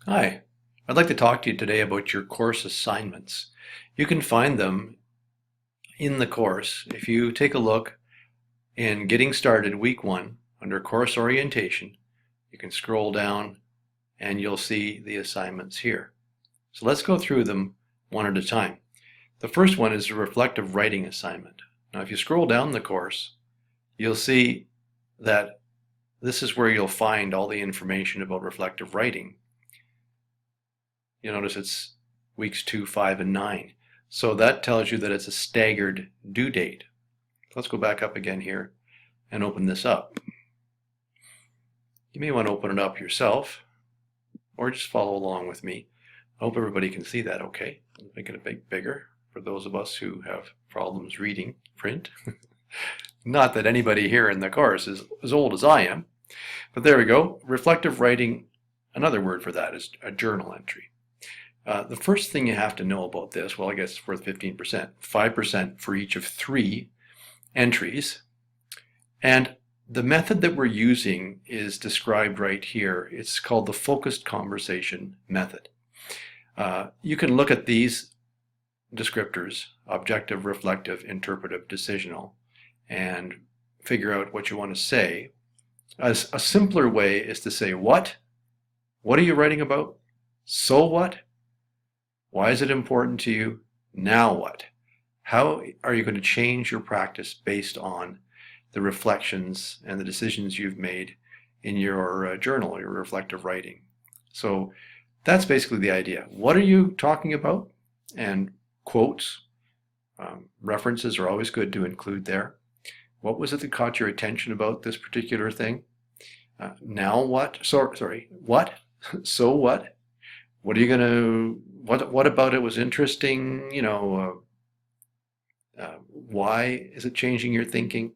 Hi, I'd like to talk to you today about your course assignments. You can find them in the course. If you take a look in Getting Started Week 1 under Course Orientation, you can scroll down and you'll see the assignments here. So let's go through them one at a time. The first one is a reflective writing assignment. Now if you scroll down the course, you'll see that this is where you'll find all the information about reflective writing. You'll notice it's weeks 2, 5, and 9. So that tells you that it's a staggered due date. Let's go back up again here and open this up. You may want to open it up yourself or just follow along with me. I hope everybody can see that okay. I'll make it a bit bigger for those of us who have problems reading print. Not that anybody here in the course is as old as I am, but there we go. Reflective writing, another word for that is a journal entry. The first thing you have to know about this, well, I guess it's worth 15%, 5% for each of 3 entries. And the method that we're using is described right here. It's called the focused conversation method. You can look at these descriptors, objective, reflective, interpretive, decisional, and figure out what you want to say. As a simpler way is to say, what are you writing about? So what? Why is it important to you? Now what? How are you going to change your practice based on the reflections and the decisions you've made in your journal, your reflective writing? So that's basically the idea. What are you talking about? And quotes, references are always good to include there. What was it that caught your attention about this particular thing? Now what? Sorry, what? So what? What are you going to, what about it was interesting? Why is it changing your thinking?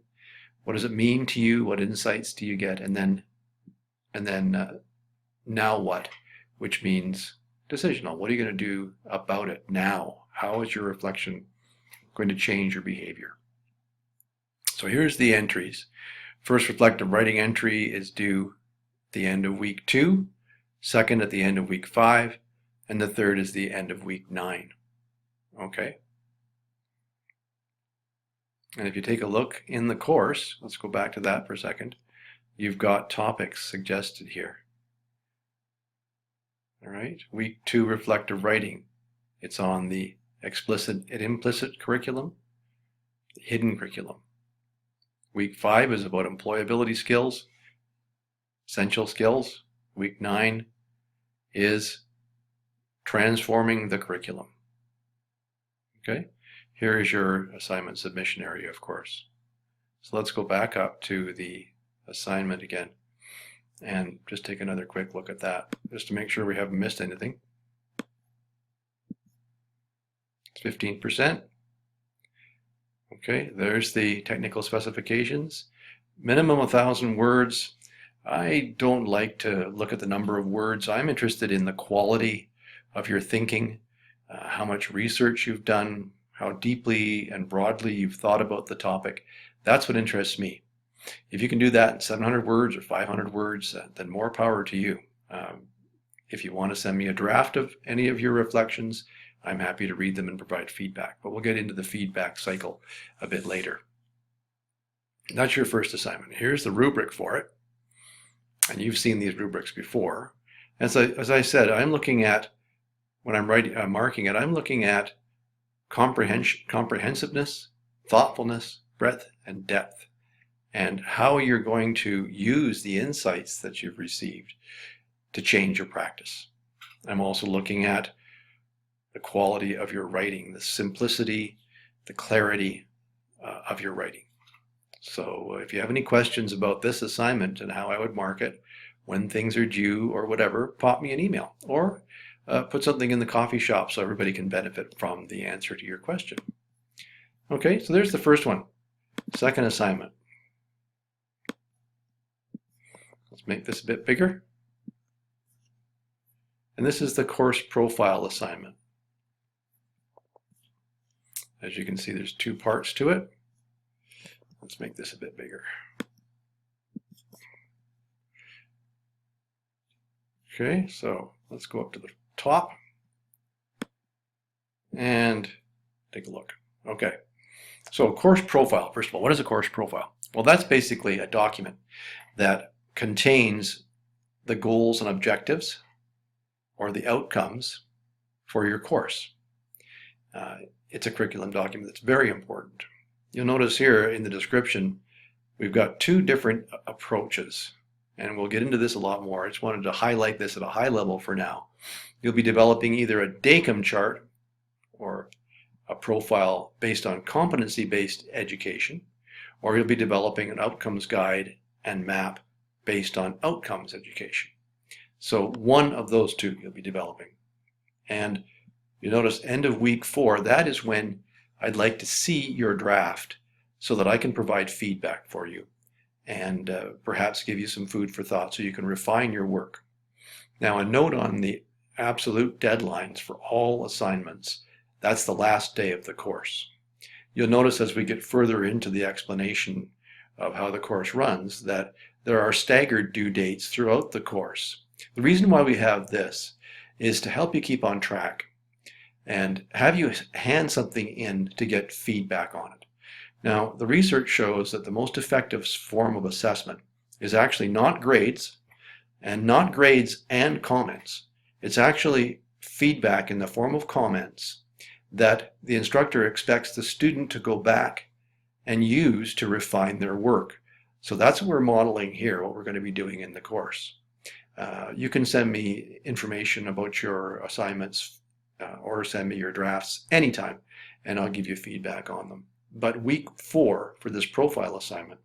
What does it mean to you? What insights do you get? And then now what? Which means decisional. What are you going to do about it now? How is your reflection going to change your behavior? So here's the entries. First reflective writing entry is due at the end of week 2. Second at the end of week 5, and the third is the end of week 9. Okay? And if you take a look in the course, let's go back to that for a second, you've got topics suggested here. All right, week 2 reflective writing. It's on the explicit and implicit curriculum, the hidden curriculum. Week 5 is about employability skills, essential skills. Week 9 is transforming the curriculum. Okay, here is your assignment submission area, of course. So let's go back up to the assignment again and just take another quick look at that, just to make sure we haven't missed anything. It's 15%. Okay, there's the technical specifications. Minimum 1,000 words. I don't like to look at the number of words. I'm interested in the quality of your thinking, how much research you've done, how deeply and broadly you've thought about the topic. That's what interests me. If you can do that in 700 words or 500 words, then more power to you. If you want to send me a draft of any of your reflections, I'm happy to read them and provide feedback, but we'll get into the feedback cycle a bit later. That's your first assignment. Here's the rubric for it. And you've seen these rubrics before. As I said, I'm looking at, when I'm marking it, I'm looking at comprehensiveness, thoughtfulness, breadth, and depth, and how you're going to use the insights that you've received to change your practice. I'm also looking at the quality of your writing, the simplicity, the clarity of your writing. So if you have any questions about this assignment and how I would mark it, when things are due or whatever, pop me an email or put something in the coffee shop so everybody can benefit from the answer to your question. Okay, so there's the first one. Second assignment. Let's make this a bit bigger. And this is the course profile assignment. As you can see, there's 2 parts to it. Let's make this a bit bigger. Okay, so let's go up to the top and take a look. Okay, so course profile. First of all, what is a course profile? Well, that's basically a document that contains the goals and objectives or the outcomes for your course. It's a curriculum document that's very important. You'll notice here in the description, we've got two different approaches, and we'll get into this a lot more. I just wanted to highlight this at a high level for now. You'll be developing either a DACOM chart or a profile based on competency-based education, or you'll be developing an outcomes guide and map based on outcomes education. So one of those two you'll be developing. And you notice end of week 4, that is when I'd like to see your draft so that I can provide feedback for you and perhaps give you some food for thought so you can refine your work. Now, a note on the absolute deadlines for all assignments. That's the last day of the course. You'll notice as we get further into the explanation of how the course runs that there are staggered due dates throughout the course. The reason why we have this is to help you keep on track and have you hand something in to get feedback on it. Now, the research shows that the most effective form of assessment is actually not grades and comments. It's actually feedback in the form of comments that the instructor expects the student to go back and use to refine their work. So that's what we're modeling here, what we're going to be doing in the course. You can send me information about your assignments or send me your drafts anytime, and I'll give you feedback on them. But week 4 for this profile assignment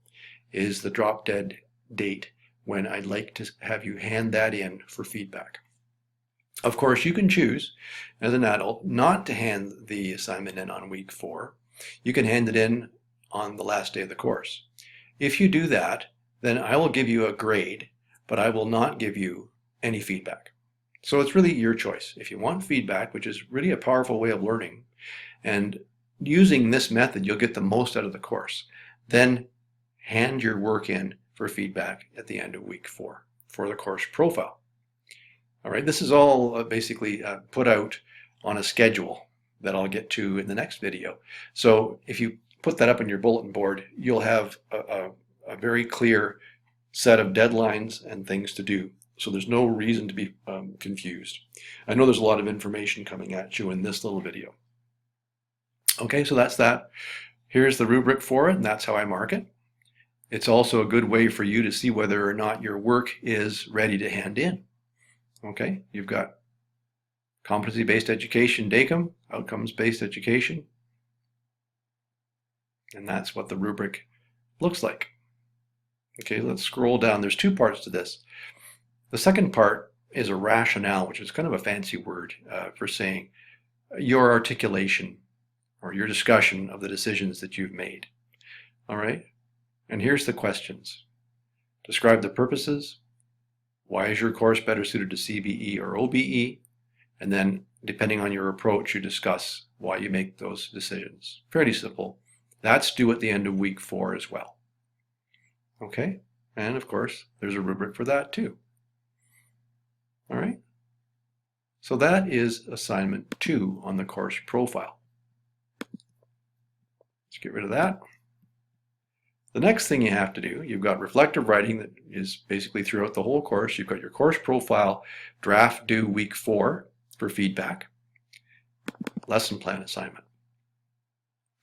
is the drop dead date when I'd like to have you hand that in for feedback. Of course, you can choose as an adult not to hand the assignment in on week 4. You can hand it in on the last day of the course. If you do that, then I will give you a grade, but I will not give you any feedback. So it's really your choice. If you want feedback, which is really a powerful way of learning, and using this method, you'll get the most out of the course. Then hand your work in for feedback at the end of week 4 for the course profile. All right, this is all basically put out on a schedule that I'll get to in the next video. So if you put that up on your bulletin board, you'll have a very clear set of deadlines and things to do. So there's no reason to be confused. I know there's a lot of information coming at you in this little video. Okay, so that's that. Here's the rubric for it, and that's how I mark it. It's also a good way for you to see whether or not your work is ready to hand in. Okay, you've got competency-based education, DACOM, outcomes-based education, and that's what the rubric looks like. Okay, let's scroll down. There's 2 parts to this. The second part is a rationale, which is kind of a fancy word for saying your articulation or your discussion of the decisions that you've made. All right, and here's the questions. Describe the purposes. Why is your course better suited to CBE or OBE? And then, depending on your approach, you discuss why you make those decisions. Fairly simple. That's due at the end of week 4 as well. Okay, and of course, there's a rubric for that too. All right, so that is assignment 2 on the course profile. Let's get rid of that. The next thing you have to do, you've got reflective writing that is basically throughout the whole course. You've got your course profile, draft due week 4 for feedback, lesson plan assignment.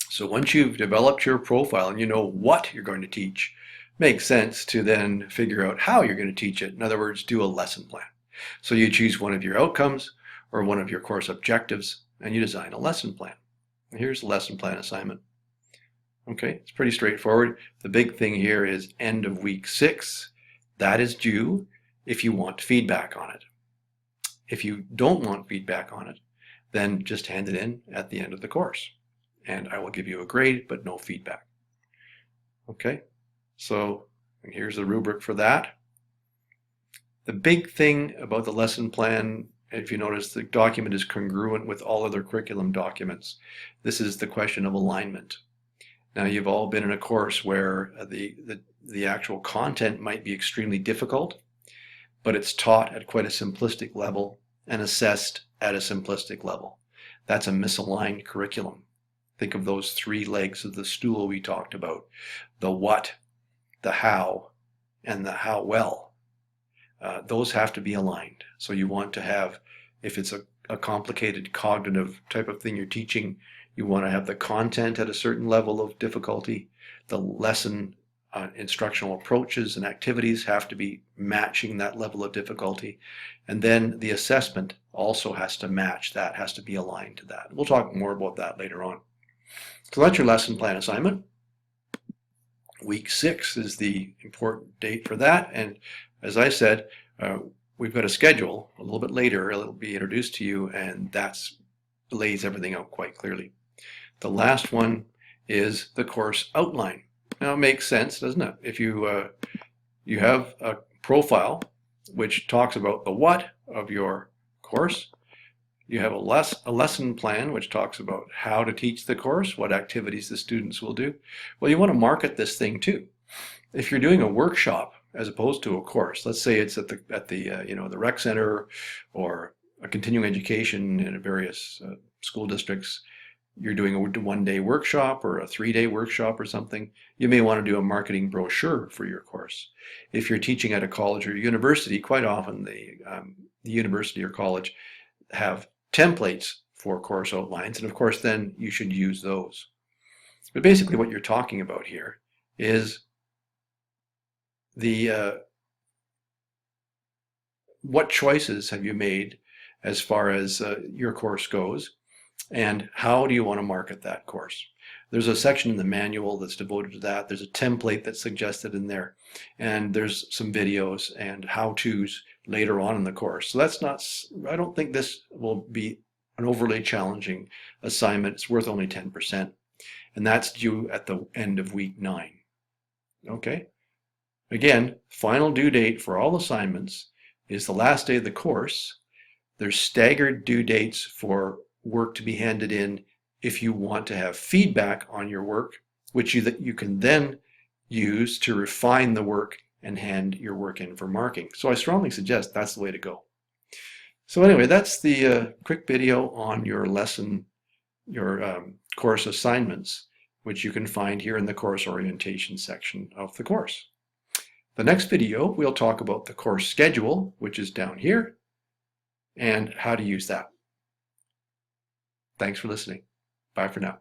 So once you've developed your profile and you know what you're going to teach, makes sense to then figure out how you're going to teach it. In other words, do a lesson plan. So you choose one of your outcomes or one of your course objectives and you design a lesson plan. Here's the lesson plan assignment. Okay, it's pretty straightforward. The big thing here is end of week 6. That is due if you want feedback on it. If you don't want feedback on it, then just hand it in at the end of the course. And I will give you a grade, but no feedback. Okay, so here's the rubric for that. The big thing about the lesson plan, if you notice, the document is congruent with all other curriculum documents. This is the question of alignment. Now, you've all been in a course where the actual content might be extremely difficult, but it's taught at quite a simplistic level and assessed at a simplistic level. That's a misaligned curriculum. Think of those three legs of the stool we talked about: the what, the how, and the how well. Those have to be aligned. So you want to have, if it's a complicated cognitive type of thing you're teaching, you want to have the content at a certain level of difficulty. The lesson instructional approaches and activities have to be matching that level of difficulty. And then the assessment also has to match that, has to be aligned to that. We'll talk more about that later on. So that's your lesson plan assignment. Week 6 is the important date for that. And as I said, we've got a schedule a little bit later. It'll be introduced to you, and that lays everything out quite clearly. The last one is the course outline. Now, it makes sense, doesn't it? If you have a profile which talks about the what of your course, you have a lesson plan which talks about how to teach the course, what activities the students will do. Well, you want to market this thing too. If you're doing a workshop as opposed to a course, let's say it's at the rec center or a continuing education in various school districts, you're doing a 1-day workshop or a 3-day workshop or something, you may want to do a marketing brochure for your course. If you're teaching at a college or university, quite often the university or college have templates for course outlines, and of course then you should use those. But basically what you're talking about here is what choices have you made as far as your course goes, and how do you want to market that course. There's a section in the manual that's devoted to that. There's a template that's suggested in there, and there's some videos and how-tos later on in the course. So that's not, I don't think this will be an overly challenging assignment. It's worth only 10%, and that's due at the end of week 9. Okay? Again, final due date for all assignments is the last day of the course. There's staggered due dates for work to be handed in if you want to have feedback on your work, which you can then use to refine the work and hand your work in for marking. So I strongly suggest that's the way to go. So anyway, that's the quick video on your lesson, your course assignments, which you can find here in the course orientation section of the course. The next video, we'll talk about the course schedule, which is down here, and how to use that. Thanks for listening. Bye for now.